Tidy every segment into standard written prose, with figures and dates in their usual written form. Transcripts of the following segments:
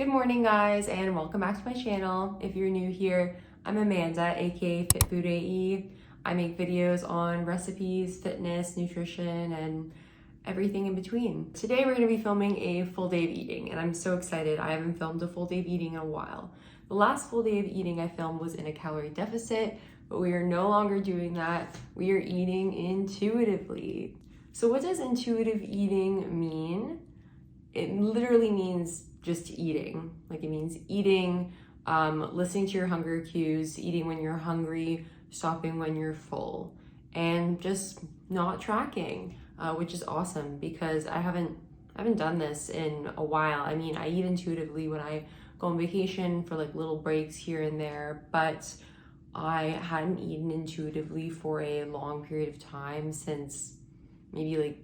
Good morning, guys, and welcome back to my channel. If you're new here, I'm Amanda, aka Fit Food AE. I make videos on recipes, fitness, nutrition, and everything in between. Today we're going to be filming a full day of eating, and I'm so excited. I haven't filmed a full day of eating in a while. The last full day of eating I filmed was in a calorie deficit, but we are no longer doing that. We are eating intuitively. So what does intuitive eating mean? It literally means just eating. Like, it means eating, listening to your hunger cues, eating when you're hungry, stopping when you're full, and just not tracking, which is awesome because I haven't done this in a while. I mean, I eat intuitively when I go on vacation for like little breaks here and there, but I hadn't eaten intuitively for a long period of time since maybe like,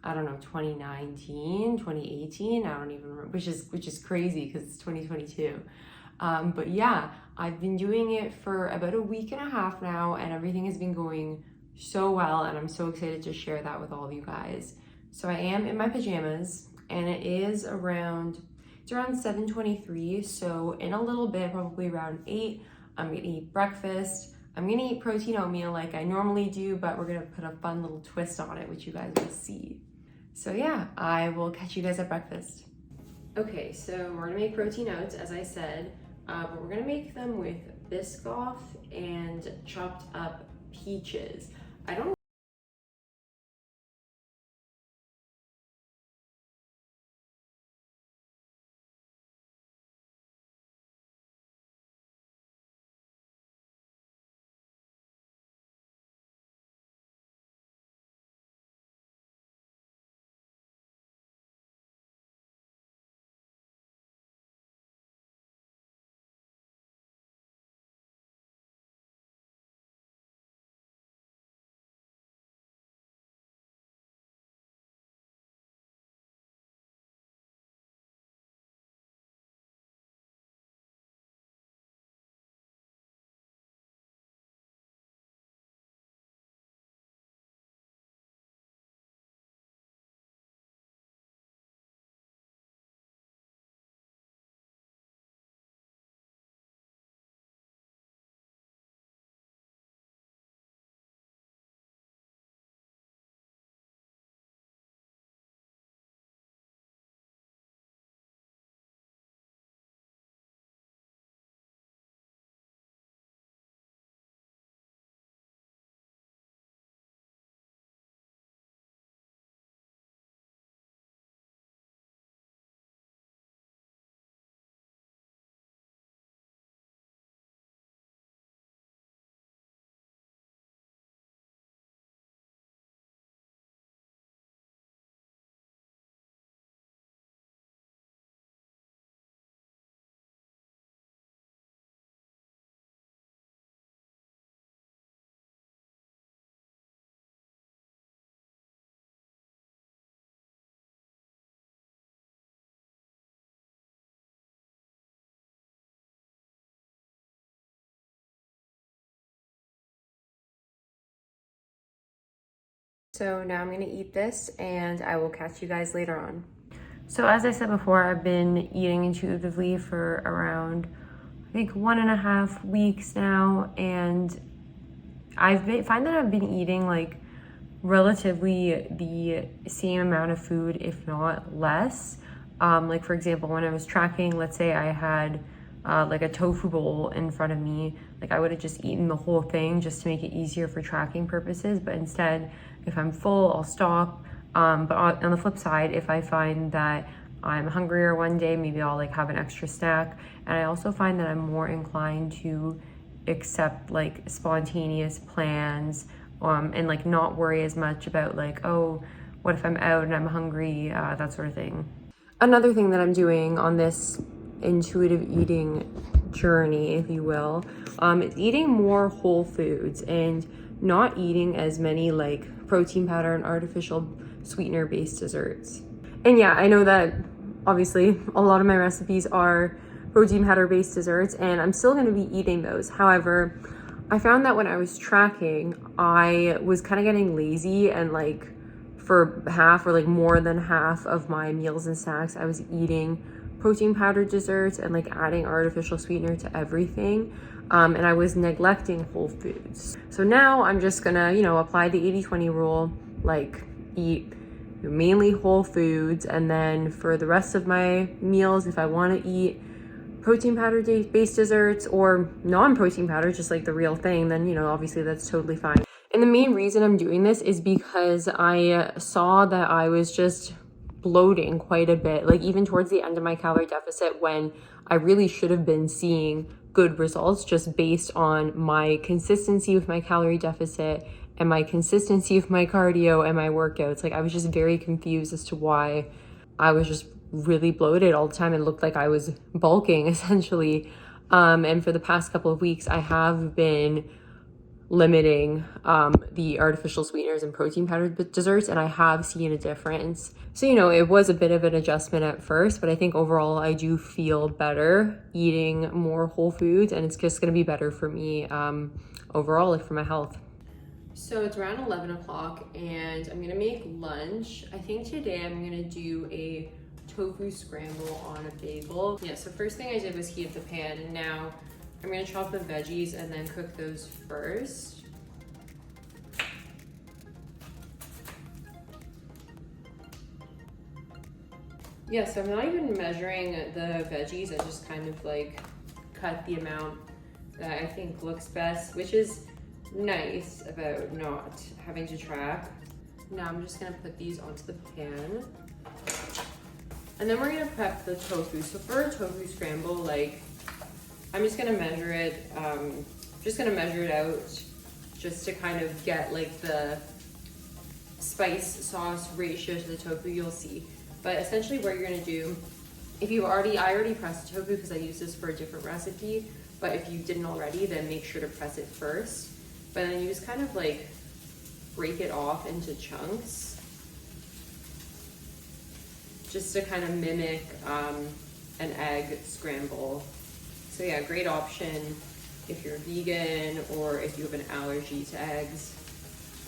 I don't know, 2019, 2018, I don't even remember, which is crazy because it's 2022. But yeah, I've been doing it for about a week and a half now, and everything has been going so well, and I'm so excited to share that with all of you guys. So I am in my pajamas, and it's around 7:23, so in a little bit, probably around 8, I'm gonna eat breakfast. I'm gonna eat protein oatmeal like I normally do, but we're gonna put a fun little twist on it, which you guys will see. So yeah, I will catch you guys at breakfast. Okay, so we're gonna make protein oats, as I said, but we're gonna make them with Biscoff and chopped up peaches. I don't So now I'm gonna eat this and I will catch you guys later on. So as I said before, I've been eating intuitively for around, I think, 1.5 weeks now, and find that I've been eating like relatively the same amount of food, if not less. Like for example, when I was tracking, let's say I had like a tofu bowl in front of me, like I would have just eaten the whole thing just to make it easier for tracking purposes. But instead, if I'm full, I'll stop. But on the flip side, if I find that I'm hungrier one day, maybe I'll like have an extra snack. And I also find that I'm more inclined to accept like spontaneous plans, and like not worry as much about like, oh, what if I'm out and I'm hungry, that sort of thing. Another thing that I'm doing on this intuitive eating journey, if you will, is eating more whole foods and not eating as many like protein powder and artificial sweetener based desserts. And yeah, I know that obviously a lot of my recipes are protein powder based desserts, and I'm still going to be eating those. However, I found that when I was tracking, I was kind of getting lazy, and like for half or like more than half of my meals and snacks, I was eating protein powder desserts and like adding artificial sweetener to everything. And I was neglecting whole foods. So now I'm just gonna, you know, apply the 80-20 rule, like eat mainly whole foods. And then for the rest of my meals, if I wanna eat protein powder based desserts or non-protein powder, just like the real thing, then, you know, obviously that's totally fine. And the main reason I'm doing this is because I saw that I was just bloating quite a bit, like even towards the end of my calorie deficit, when I really should have been seeing good results just based on my consistency with my calorie deficit and my consistency with my cardio and my workouts. Like I was just very confused as to why I was just really bloated all the time. It looked like I was bulking essentially. And for the past couple of weeks, I have been limiting the artificial sweeteners and protein powdered desserts, and I have seen a difference. So, you know, it was a bit of an adjustment at first, but I think overall I do feel better eating more whole foods, and it's just going to be better for me overall, like for my health. So it's around 11 o'clock and I'm gonna make lunch. I think today I'm gonna do a tofu scramble on a bagel. Yeah, so first thing I did was heat up the pan, and now I'm gonna chop the veggies and then cook those first. Yeah, so I'm not even measuring the veggies. I just kind of like cut the amount that I think looks best, which is nice about not having to track. Now I'm just gonna put these onto the pan. And then we're gonna prep the tofu. So for a tofu scramble, like I'm just gonna measure it, just gonna measure it out just to kind of get like the spice sauce ratio to the tofu, you'll see. But essentially what you're gonna do, I already pressed the tofu because I use this for a different recipe, but if you didn't already, then make sure to press it first. But then you just kind of like break it off into chunks, just to kind of mimic an egg scramble. So yeah, great option if you're vegan or if you have an allergy to eggs.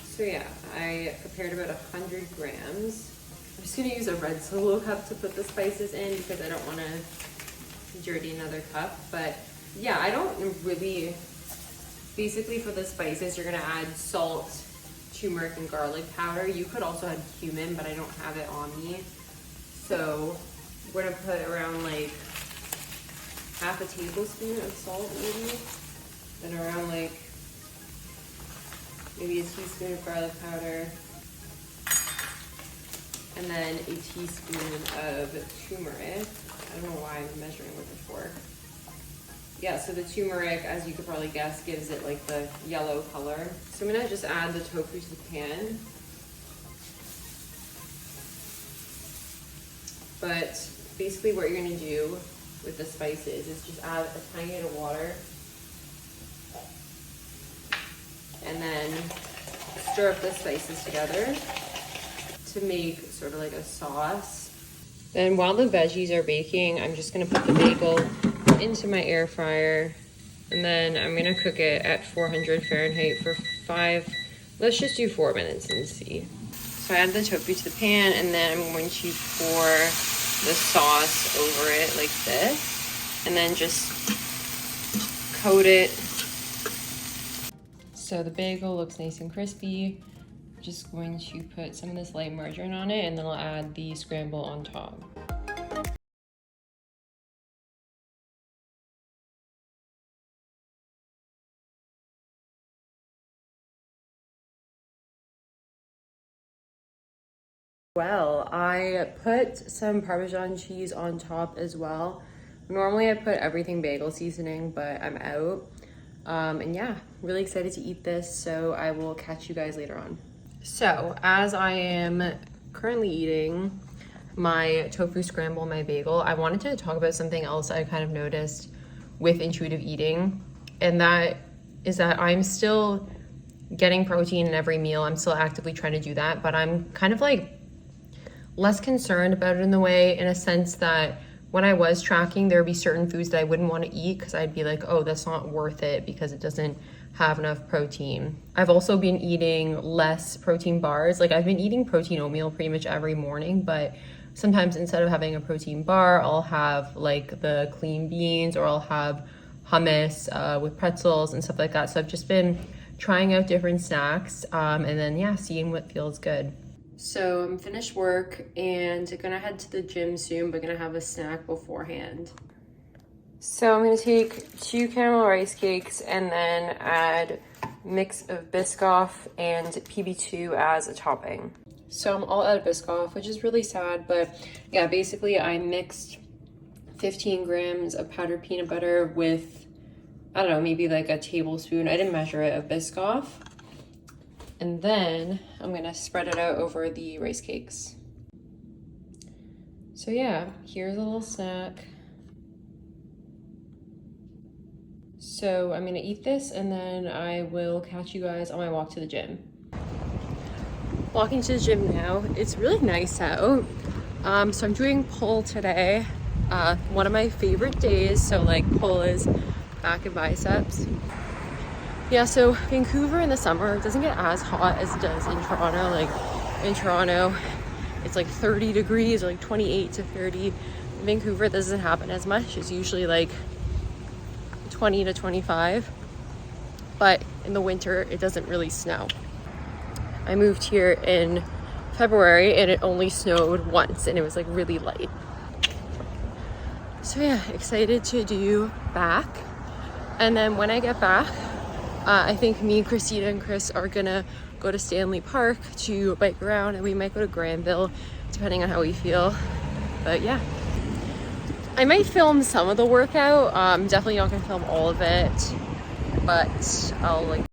So yeah, I prepared about 100 grams. I'm just gonna use a red Solo cup to put the spices in because I don't wanna dirty another cup. But yeah, I don't really, basically for the spices, you're gonna add salt, turmeric, and garlic powder. You could also add cumin, but I don't have it on me. So we're gonna put around like half a tablespoon of salt maybe, and around like maybe a teaspoon of garlic powder, and then a teaspoon of turmeric. I don't know why I'm measuring with a fork. Yeah, so the turmeric, as you could probably guess, gives it like the yellow color. So I'm gonna just add the tofu to the pan. But basically what you're gonna do with the spices is just add a tiny bit of water and then stir up the spices together to make sort of like a sauce. Then while the veggies are baking, I'm just gonna put the bagel into my air fryer, and then I'm gonna cook it at 400 Fahrenheit for let's just do 4 minutes and see. So I add the tofu to the pan, and then I'm going to pour the sauce over it like this, and then just coat it. So the bagel looks nice and crispy. Just going to put some of this light margarine on it, and then I'll add the scramble on top. Well, I put some Parmesan cheese on top as well. Normally I put everything bagel seasoning, but I'm out. And yeah, really excited to eat this, so I will catch you guys later on. So as I am currently eating my tofu scramble, my bagel, I wanted to talk about something else I kind of noticed with intuitive eating, and that is that I'm still getting protein in every meal. I'm still actively trying to do that, but I'm kind of like less concerned about it in the way, in a sense that when I was tracking, there would be certain foods that I wouldn't want to eat because I'd be like, oh, that's not worth it because it doesn't have enough protein. I've also been eating less protein bars. Like I've been eating protein oatmeal pretty much every morning, but sometimes instead of having a protein bar, I'll have like the clean beans, or I'll have hummus with pretzels and stuff like that. So I've just been trying out different snacks and then yeah, seeing what feels good. So I'm finished work and gonna head to the gym soon, but gonna have a snack beforehand. So I'm gonna take 2 caramel rice cakes and then add mix of Biscoff and PB2 as a topping. So I'm all out of Biscoff, which is really sad, but yeah, basically I mixed 15 grams of powdered peanut butter with, I don't know, maybe like a tablespoon, I didn't measure it, of Biscoff. And then I'm gonna spread it out over the rice cakes. So yeah, here's a little snack. So I'm gonna eat this and then I will catch you guys on my walk to the gym. Walking to the gym now. It's really nice out. So I'm doing pull today. One of my favorite days. So like pull is back and biceps. Yeah, so Vancouver in the summer doesn't get as hot as it does in Toronto. Like in Toronto, it's like 30 degrees or like 28 to 30. In Vancouver, it doesn't happen as much. It's usually like 20 to 25. But in the winter, it doesn't really snow. I moved here in February and it only snowed once and it was like really light. So yeah, excited to do back. And then when I get back, I think me, Christina, and Chris are gonna go to Stanley Park to bike around, and we might go to Granville, depending on how we feel. But yeah, I might film some of the workout. Definitely not gonna film all of it, but I'll like.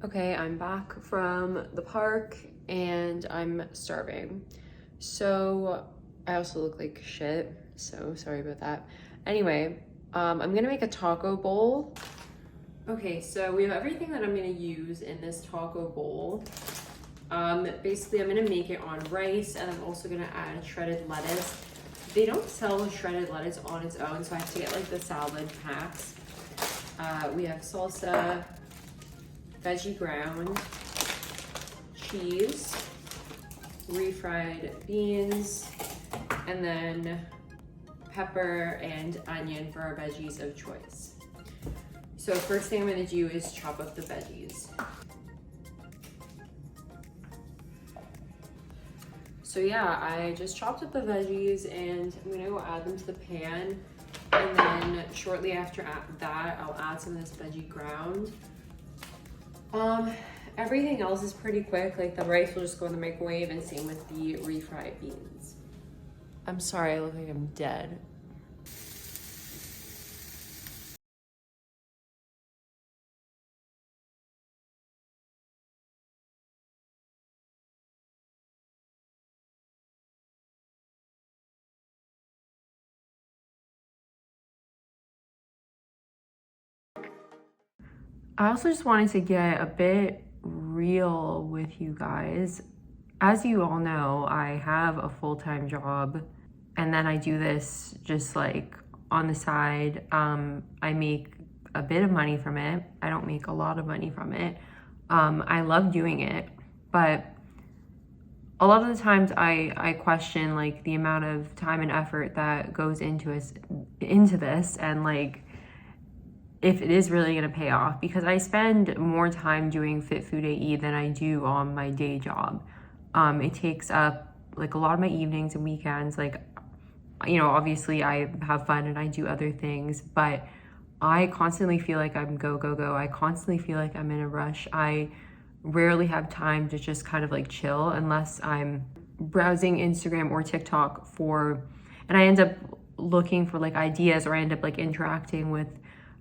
Okay, I'm back from the park and I'm starving. So I also look like shit, so sorry about that. Anyway, I'm gonna make a taco bowl. Okay, so we have everything that I'm gonna use in this taco bowl. Basically, I'm gonna make it on rice, and I'm also gonna add shredded lettuce. They don't sell shredded lettuce on its own, so I have to get like the salad packs. We have salsa, veggie ground, cheese, refried beans, and then pepper and onion for our veggies of choice. So first thing I'm gonna do is chop up the veggies. So yeah, I just chopped up the veggies and I'm gonna go add them to the pan. And then shortly after that, I'll add some of this veggie ground. Everything else is pretty quick. Like the rice will just go in the microwave, and same with the refried beans. I'm sorry, I look like I'm dead. I also just wanted to get a bit real with you guys. As you all know, I have a full-time job, and then I do this just like on the side. I make a bit of money from it. I don't make a lot of money from it. I love doing it, but a lot of the times I question like the amount of time and effort that goes into this, and like if it is really gonna pay off, because I spend more time doing Fit Food AE than I do on my day job. It takes up like a lot of my evenings and weekends. Like, you know, obviously I have fun and I do other things, but I constantly feel like I'm go, go, go. I constantly feel like I'm in a rush. I rarely have time to just kind of like chill unless I'm browsing Instagram or TikTok and I end up looking for like ideas, or I end up like interacting with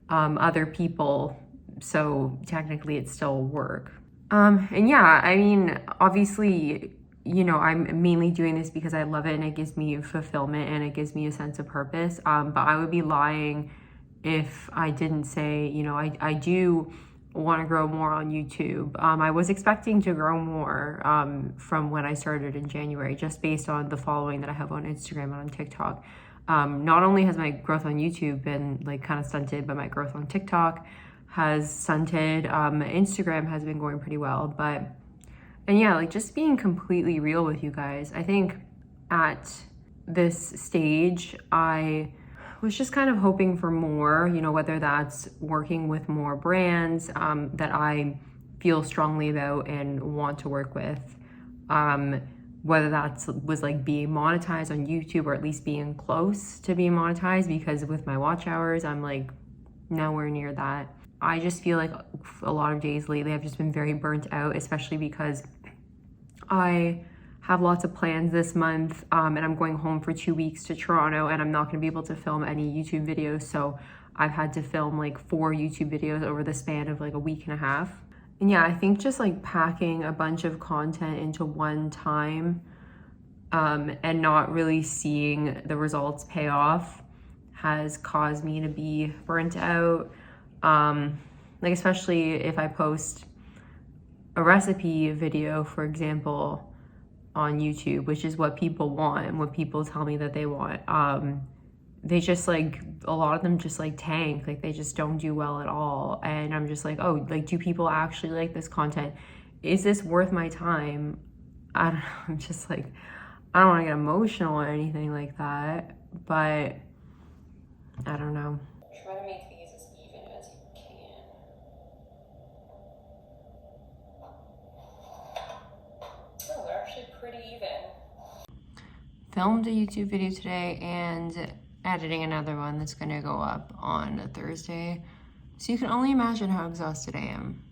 other people. So technically it's still work. And yeah, I mean, obviously, you know, I'm mainly doing this because I love it and it gives me fulfillment and it gives me a sense of purpose. But I would be lying if I didn't say, you know, I do want to grow more on YouTube. I was expecting to grow more from when I started in January, just based on the following that I have on Instagram and on TikTok. Not only has my growth on YouTube been like kind of stunted, but my growth on TikTok has stunted. Instagram has been going pretty well, and yeah, like just being completely real with you guys, I think at this stage, I was just kind of hoping for more, you know, whether that's working with more brands that I feel strongly about and want to work with, whether that's was like being monetized on YouTube, or at least being close to being monetized, because with my watch hours, I'm like nowhere near that. I just feel like a lot of days lately I've just been very burnt out, especially because I have lots of plans this month, and I'm going home for 2 weeks to Toronto, and I'm not gonna be able to film any YouTube videos, so I've had to film like 4 YouTube videos over the span of like a week and a half. And yeah, I think just like packing a bunch of content into one time and not really seeing the results pay off has caused me to be burnt out. Like especially if I post a recipe video, for example, on YouTube, which is what people want and what people tell me that they want. They just like, a lot of them just like tank, like they just don't do well at all. And I'm just like, oh, like, do people actually like this content? Is this worth my time? I don't know. I'm just like, I don't want to get emotional or anything like that, but I don't know. Try to make these as even as you can. Oh, they're actually pretty even. Filmed a YouTube video today and editing another one that's gonna go up on a Thursday. So you can only imagine how exhausted I am.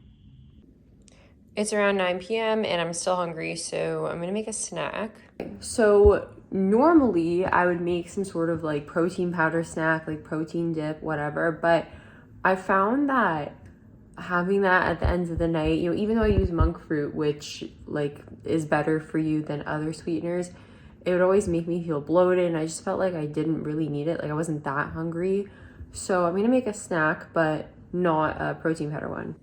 It's around 9 p.m. and I'm still hungry, so I'm gonna make a snack. So normally I would make some sort of like protein powder snack, like protein dip, whatever, but I found that having that at the end of the night, you know, even though I use monk fruit, which like is better for you than other sweeteners, it would always make me feel bloated, and I just felt like I didn't really need it. Like I wasn't that hungry. So I'm gonna make a snack, but not a protein powder one.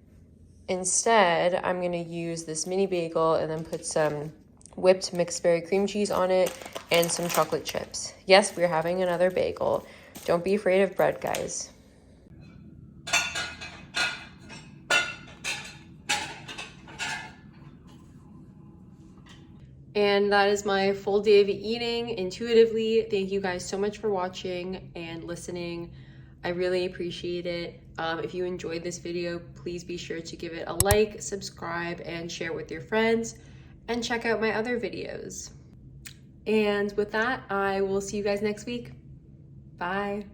Instead, I'm gonna use this mini bagel and then put some whipped mixed berry cream cheese on it and some chocolate chips. Yes, we're having another bagel. Don't be afraid of bread, guys. And that is my full day of eating intuitively. Thank you guys so much for watching and listening. I really appreciate it. If you enjoyed this video, please be sure to give it a like, subscribe, and share with your friends, and check out my other videos. And with that, I will see you guys next week. Bye.